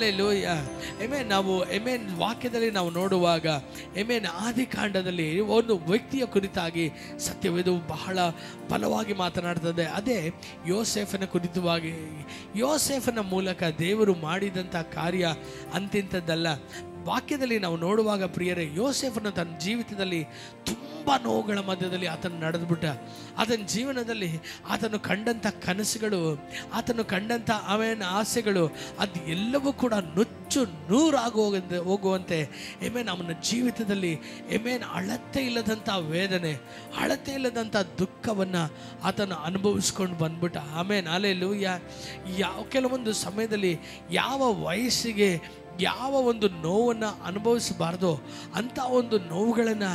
Hallelujah. Amen. ನಾವು amen ವಾಕ್ಯದಲ್ಲಿ ನಾವು ನೋಡುವಾಗ ಆಮೆನ್ ಆದಿಕಾಂಡದಲ್ಲಿ ಒಂದು ವ್ಯಕ್ತಿಯ ಕುರಿತಾಗಿ ಸತ್ಯವೇದವು ಬಹಳ ಬಲವಾಗಿ ಮಾತನಾಡ್ತದೆ. ಅದೇ ಯೋಸೇಫನ ಕುರಿತವಾಗಿ. ಯೋಸೇಫನ ಮೂಲಕ ದೇವರು ಮಾಡಿದಂಥ ಕಾರ್ಯ ಅಂತಿಂಥದ್ದಲ್ಲ. ವಾಕ್ಯದಲ್ಲಿ ನಾವು ನೋಡುವಾಗ ಪ್ರಿಯರೇ, ಯೋಸೇಫನ ತನ್ನ ಜೀವಿತದಲ್ಲಿ ತುಂಬ ನೋವುಗಳ ಮಧ್ಯದಲ್ಲಿ ಆತನು ನಡೆದ್ಬಿಟ್ಟ. ಆತನ ಜೀವನದಲ್ಲಿ ಆತನು ಕಂಡಂಥ ಕನಸುಗಳು, ಆತನು ಕಂಡಂಥ ಆಸೆಗಳು, ಅದು ಎಲ್ಲವೂ ಕೂಡ ನುಚ್ಚು ನೂರಾಗಿ ಹೋಗುವಂತೆ ಆಮೆನ್ ಅವನ ಜೀವಿತದಲ್ಲಿ ಆಮೆನ್ ಅಳತೆ ಇಲ್ಲದಂಥ ವೇದನೆ, ಅಳತೆ ಇಲ್ಲದಂಥ ದುಃಖವನ್ನು ಆತನು ಅನುಭವಿಸ್ಕೊಂಡು ಬಂದ್ಬಿಟ್ಟ. ಆಮೆನ್. ಹಲ್ಲೆಲೂಯ. ಕೆಲವೊಂದು ಸಮಯದಲ್ಲಿ ಯಾವ ವಯಸ್ಸಿಗೆ ಯಾವ ಒಂದು ನೋವನ್ನು ಅನುಭವಿಸಬಾರ್ದೋ ಅಂಥ ಒಂದು ನೋವುಗಳನ್ನು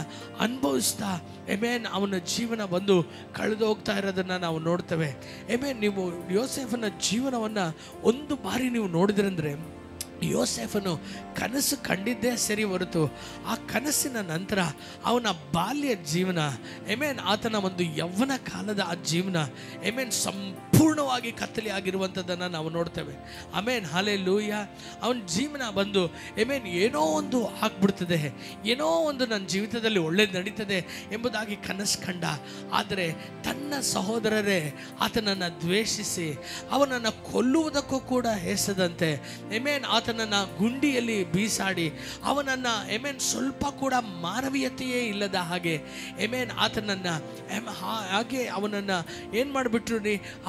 ಅನುಭವಿಸ್ತಾ ಆಮೆನ್ ಅವನ ಜೀವನ ಬಂದು ಕಳೆದು ಹೋಗ್ತಾ ಇರೋದನ್ನು ನಾವು ನೋಡ್ತೇವೆ. ಆಮೆನ್. ನೀವು ಯೋಸೇಫನ ಜೀವನವನ್ನು ಒಂದು ಬಾರಿ ನೀವು ನೋಡಿದ್ರಂದರೆ, ಯೋಸೇಫನು ಕನಸು ಕಂಡಿದ್ದೇ ಸರಿ ಹೊರತು ಆ ಕನಸಿನ ನಂತರ ಅವನ ಬಾಲ್ಯ ಜೀವನ ಆಮೆನ್, ಆತನ ಒಂದು ಯೌವನ ಕಾಲದ ಆ ಜೀವನ ಆಮೆನ್ ಸಂಪೂರ್ಣವಾಗಿ ಕತ್ತಲೆ ಆಗಿರುವಂಥದ್ದನ್ನು ನಾವು ನೋಡ್ತೇವೆ. ಆಮೆನ್. ಹಲ್ಲೆಲೂಯ. ಅವನ ಜೀವನ ಬಂದು ಆಮೆನ್ ಏನೋ ಒಂದು ಆಗ್ಬಿಡ್ತದೆ, ಏನೋ ಒಂದು ನನ್ನ ಜೀವಿತದಲ್ಲಿ ಒಳ್ಳೇದು ನಡೀತದೆ ಎಂಬುದಾಗಿ ಕನಸು ಕಂಡ. ಆದರೆ ತನ್ನ ಸಹೋದರರೇ ಆತನನ್ನು ದ್ವೇಷಿಸಿ ಅವನನ್ನು ಕೊಲ್ಲುವುದಕ್ಕೂ ಕೂಡ ಹೆಸದಂತೆ ಆಮೆನ್ ಆತನನ್ನು ಗುಂಡಿಯಲ್ಲಿ ಬೀಸಾಡಿ ಅವನನ್ನು ಆಮೆನ್ ಸ್ವಲ್ಪ ಕೂಡ ಮಾನವೀಯತೆಯೇ ಇಲ್ಲದ ಹಾಗೆ ಆಮೆನ್ ಆತನನ್ನು ಹಾಗೆ ಅವನನ್ನು ಏನು ಮಾಡಿಬಿಟ್ರು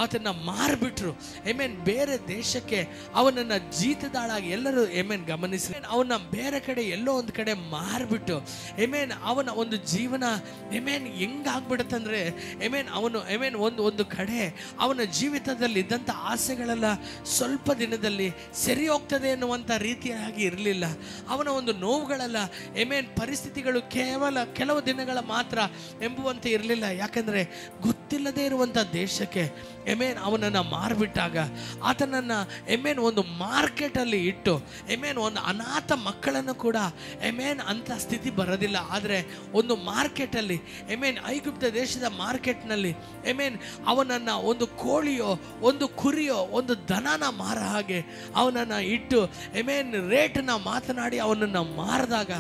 ಆತನ ಮಾರಿಬಿಟ್ರು. ಆಮೆನ್. ಬೇರೆ ದೇಶಕ್ಕೆ ಅವನನ್ನು ಜೀತದಾಳಾಗಿ ಎಲ್ಲರೂ ಆಮೆನ್ ಗಮನಿಸಿ ಅವನ ಬೇರೆ ಕಡೆ ಎಲ್ಲೋ ಒಂದು ಕಡೆ ಮಾರಿಬಿಟ್ಟು ಆಮೆನ್ ಅವನ ಒಂದು ಜೀವನ ಆಮೆನ್ ಹೆಂಗಾಗ್ಬಿಡುತ್ತಂದರೆ ಆಮೆನ್ ಅವನು ಆಮೆನ್ ಒಂದು ಕಡೆ ಅವನ ಜೀವಿತದಲ್ಲಿ ಇದ್ದಂಥ ಆಸೆಗಳೆಲ್ಲ ಸ್ವಲ್ಪ ದಿನದಲ್ಲಿ ಸರಿ ಹೋಗ್ತದೆ ಅನ್ನುವಂಥ ರೀತಿಯಾಗಿ ಇರಲಿಲ್ಲ. ಅವನ ಒಂದು ನೋವುಗಳೆಲ್ಲ ಆಮೆನ್ ಪರಿಸ್ಥಿತಿಗಳು ಕೇವಲ ಕೆಲವು ದಿನಗಳ ಮಾತ್ರ ಎಂಬುವಂತೆ ಇರಲಿಲ್ಲ. ಯಾಕಂದರೆ ಗೊತ್ತಿಲ್ಲದೆ ಇರುವಂಥ ದೇಶಕ್ಕೆ ಆಮೆನ್ ಅವನನ್ನು ಮಾರಿಬಿಟ್ಟಾಗ ಆತನನ್ನು ಆಮೆನ್ ಒಂದು ಮಾರ್ಕೆಟಲ್ಲಿ ಇಟ್ಟು ಆಮೆನ್ ಒಂದು ಅನಾಥ ಮಕ್ಕಳನ್ನು ಕೂಡ ಆಮೆನ್ ಅಂಥ ಸ್ಥಿತಿ ಬರೋದಿಲ್ಲ. ಆದರೆ ಒಂದು ಮಾರ್ಕೆಟಲ್ಲಿ ಆಮೆನ್ ಐಗುಪ್ತ ದೇಶದ ಮಾರ್ಕೆಟ್ನಲ್ಲಿ ಆಮೆನ್ ಅವನನ್ನು ಒಂದು ಕೋಳಿಯೋ ಒಂದು ಕುರಿಯೋ ಒಂದು ದನನ ಮಾರ ಹಾಗೆ ಅವನನ್ನು ಇಟ್ಟು ಆಮೆನ್ ರೇಟನ್ನ ಮಾತನಾಡಿ ಅವನನ್ನು ಮಾರಿದಾಗ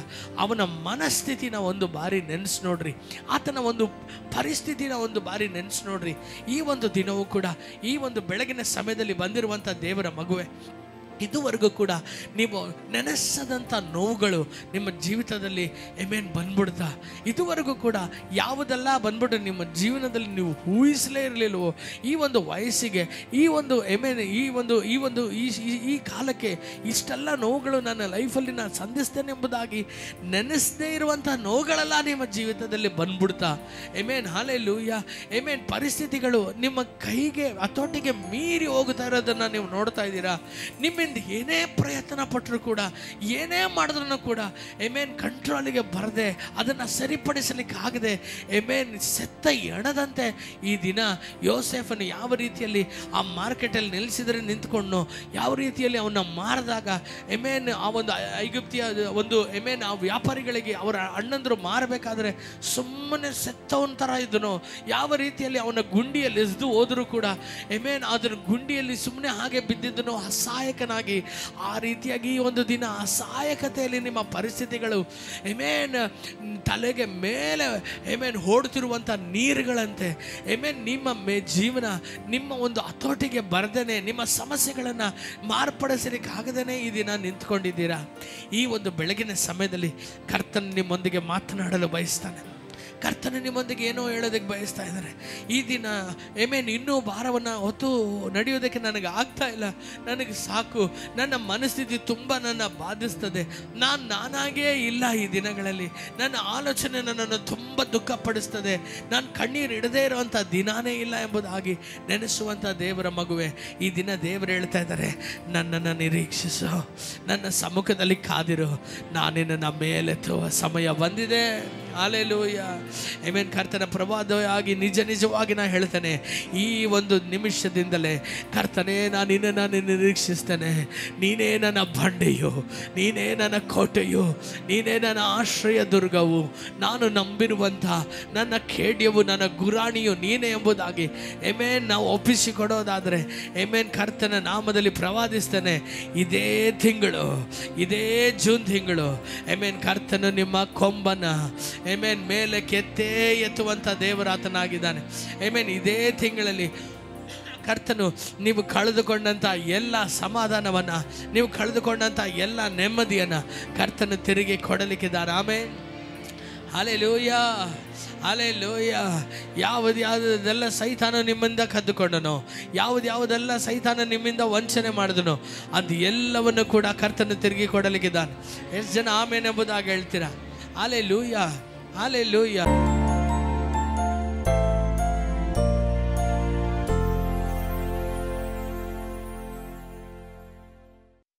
ಅವನ ಮನಸ್ಥಿತಿನ ಒಂದು ಬಾರಿ ನೆನೆಸಿ ನೋಡ್ರಿ, ಆತನ ಒಂದು ಪರಿಸ್ಥಿತಿನ ಒಂದು ಬಾರಿ ನೆನೆಸಿ ನೋಡ್ರಿ. ಈ ಒಂದು ದಿನವೂ ಕೂಡ ಈ ಒಂದು ಬೆಳಗಿನ ಸಮಯದಲ್ಲಿ ಬಂದಿರುವಂಥ ದೇವರ ಮಗುವೆ, ಇದುವರೆಗೂ ಕೂಡ ನೀವು ನೆನೆಸದಂಥ ನೋವುಗಳು ನಿಮ್ಮ ಜೀವಿತದಲ್ಲಿ ಆಮೆನ್ ಬಂದ್ಬಿಡ್ತಾ, ಇದುವರೆಗೂ ಕೂಡ ಯಾವುದೆಲ್ಲ ಬಂದ್ಬಿಟ್ಟು ನಿಮ್ಮ ಜೀವನದಲ್ಲಿ ನೀವು ಊಹಿಸಲೇ ಇರಲಿಲ್ಲವೋ ಈ ಒಂದು ವಯಸ್ಸಿಗೆ ಈ ಒಂದು ಆಮೆನ್ ಈ ಕಾಲಕ್ಕೆ ಇಷ್ಟೆಲ್ಲ ನೋವುಗಳು ನನ್ನ ಲೈಫಲ್ಲಿ ನಾನು ಸಂಧಿಸ್ತೇನೆ ಎಂಬುದಾಗಿ ನೆನೆಸದೇ ಇರುವಂಥ ನೋವುಗಳೆಲ್ಲ ನಿಮ್ಮ ಜೀವಿತದಲ್ಲಿ ಬಂದ್ಬಿಡ್ತಾ ಆಮೆನ್. ಹಲ್ಲೆಲೂಯ. ಆಮೆನ್. ಪರಿಸ್ಥಿತಿಗಳು ನಿಮ್ಮ ಕೈಗೆ ಹತೋಟಿಗೆ ಮೀರಿ ಹೋಗ್ತಾ ಇರೋದನ್ನು ನೀವು ನೋಡ್ತಾ ಇದ್ದೀರಾ. ನಿಮ್ಮಿಂದ ಏನೇ ಪ್ರಯತ್ನ ಪಟ್ಟರು ಕೂಡ ಏನೇ ಮಾಡಿದ್ರೂ ಕೂಡ ಆಮೆನ್ ಕಂಟ್ರೋಲಿಗೆ ಬರದೆ ಅದನ್ನು ಸರಿಪಡಿಸಲಿಕ್ಕೆ ಆಗದೆ ಆಮೆನ್ ಸೆತ್ತ ಎಣದಂತೆ ಈ ದಿನ ಯೋಸೇಫನು ಯಾವ ರೀತಿಯಲ್ಲಿ ಆ ಮಾರ್ಕೆಟಲ್ಲಿ ನಿಲ್ಲಿಸಿದರೆ ನಿಂತ್ಕೊಂಡು ಯಾವ ರೀತಿಯಲ್ಲಿ ಅವನ್ನ ಮಾರಿದಾಗ ಆಮೆನ್ ಆ ಒಂದು ಐಗುಪ್ತಿಯ ಒಂದು ಆಮೆನ್ ಆ ವ್ಯಾಪಾರಿಗಳಿಗೆ ಅವರ ಅಣ್ಣಂದರು ಮಾರಬೇಕಾದ್ರೆ ಸುಮ್ಮನೆ ಸೆತ್ತವನ ಥರ ಇದ್ದನು. ಯಾವ ರೀತಿಯಲ್ಲಿ ಅವನ ಗುಂಡಿಯಲ್ಲಿ ಎಸ್ದು ಹೋದರೂ ಕೂಡ ಆಮೆನ್ ಅದರ ಗುಂಡಿಯಲ್ಲಿ ಸುಮ್ಮನೆ ಹಾಗೆ ಬಿದ್ದಿದ್ದನು ಅಸಹಾಯಕನಾಗಿ. ಆ ರೀತಿಯಾಗಿ ಒಂದು ದಿನ ಅಸಹಾಯಕತೆಯಲ್ಲಿ ನಿಮ್ಮ ಪರಿಸ್ಥಿತಿಗಳು ಆಮೆನ್ ತಲೆಗೆ ಮೇಲೆ ಆಮೆನ್ ಓಡುತ್ತಿರುವಂಥ ನೀರುಗಳಂತೆ ಆಮೆನ್ ನಿಮ್ಮ ಜೀವನ ನಿಮ್ಮ ಒಂದು ಹತೋಟಿಗೆ ಬರ್ದೇನೆ ನಿಮ್ಮ ಸಮಸ್ಯೆಗಳನ್ನು ಮಾರ್ಪಡಿಸಲಿಕ್ಕಾಗದೇ ಈ ದಿನ ನಿಂತ್ಕೊಂಡಿದ್ದೀರಾ. ಈ ಒಂದು ಬೆಳಗಿನ ಸಮಯದಲ್ಲಿ ಕರ್ತನ ನಿಮ್ಮೊಂದಿಗೆ ಮಾತನಾಡಲು ಬಯಸ್ತಾನೆ. ಕರ್ತನ ನಿಮ್ಮೊಂದಿಗೆ ಏನೋ ಹೇಳೋದಕ್ಕೆ ಬಯಸ್ತಾ ಇದ್ದಾರೆ. ಈ ದಿನ ಆಮೆನ್ ಇನ್ನೂ ಭಾರವನ್ನು ಹೊತ್ತು ನಡೆಯೋದಕ್ಕೆ ನನಗೆ ಆಗ್ತಾ ಇಲ್ಲ, ನನಗೆ ಸಾಕು, ನನ್ನ ಮನಸ್ಥಿತಿ ತುಂಬ ನನ್ನ ಬಾಧಿಸ್ತದೆ, ನಾನಾಗೇ ಇಲ್ಲ, ಈ ದಿನಗಳಲ್ಲಿ ನನ್ನ ಆಲೋಚನೆ ನನ್ನನ್ನು ತುಂಬ ದುಃಖಪಡಿಸ್ತದೆ, ನಾನು ಕಣ್ಣೀರು ಇಡದೇ ಇರುವಂಥ ದಿನಾನೇ ಇಲ್ಲ ಎಂಬುದಾಗಿ ನೆನೆಸುವಂಥ ದೇವರ ಮಗುವೆ, ಈ ದಿನ ದೇವರು ಹೇಳ್ತಾ ಇದ್ದಾರೆ, ನನ್ನನ್ನು ನಿರೀಕ್ಷಿಸು, ನನ್ನ ಸಮ್ಮುಖದಲ್ಲಿ ಕಾದಿರು, ನಾನಿನ್ನ ಮೇಲೆತ್ತುವ ಸಮಯ ಬಂದಿದೆ. ಹಲ್ಲೆಲೂಯ. ಆಮೆನ್. ಕರ್ತನ ಪ್ರವಾದವಾಗಿ ನಿಜವಾಗಿ ನಾ ಹೇಳ್ತೇನೆ, ಈ ಒಂದು ನಿಮಿಷದಿಂದಲೇ ಕರ್ತನೇ, ನಾನು ನಿನ್ನನ್ನು ನಿರೀಕ್ಷಿಸ್ತೇನೆ. ನೀನೇ ನನ್ನ ಬಂಡೆಯು, ನೀನೇ ನನ್ನ ಕೋಟೆಯು, ನೀನೇ ನನ್ನ ಆಶ್ರಯ ದುರ್ಗವು, ನಾನು ನಂಬಿರುವಂಥ ನನ್ನ ಖೇಡ್ಯವು, ನನ್ನ ಗುರಾಣಿಯು ನೀನೇ ಎಂಬುದಾಗಿ ಆಮೆನ್ ನಾವು ಒಪ್ಪಿಸಿಕೊಡೋದಾದರೆ ಆಮೆನ್ ಕರ್ತನ ನಾಮದಲ್ಲಿ ಪ್ರವಾದಿಸ್ತೇನೆ. ಇದೇ ತಿಂಗಳು, ಇದೇ ಜೂನ್ ತಿಂಗಳು ಆಮೆನ್ ಕರ್ತನು ನಿಮ್ಮ ಕೊಂಬನ್ನು ಆಮೆನ್ ಮೇಲೆ ಕೆತ್ತೇ ಎತ್ತುವಂಥ ದೇವರಾತನಾಗಿದ್ದಾನೆ. ಆಮೆನ್. ಇದೇ ತಿಂಗಳಲ್ಲಿ ಕರ್ತನು ನೀವು ಕಳೆದುಕೊಂಡಂಥ ಎಲ್ಲ ಸಮಾಧಾನವನ್ನು, ನೀವು ಕಳೆದುಕೊಂಡಂಥ ಎಲ್ಲ ನೆಮ್ಮದಿಯನ್ನು ಕರ್ತನು ತಿರುಗಿ ಕೊಡಲಿಕ್ಕಿದ್ದಾನೆ. ಆಮೆನ್. Hallelujah, hallelujah. ಯಾವುದೆಲ್ಲ ಸೈತಾನ ನಿಮ್ಮಿಂದ ಕದ್ದುಕೊಂಡನೋ, ಯಾವುದೆಲ್ಲ ಸೈತಾನ ನಿಮ್ಮಿಂದ ವಂಚನೆ ಮಾಡಿದನೋ, ಅದು ಎಲ್ಲವನ್ನು ಕೂಡ ಕರ್ತನು ತಿರುಗಿ ಕೊಡಲಿಕ್ಕಿದ್ದಾನೆ. ಎಷ್ಟು ಜನ ಆಮೇನ್ ಎಂಬುದಾಗಿ ಹೇಳ್ತೀರಾ? Hallelujah, hallelujah.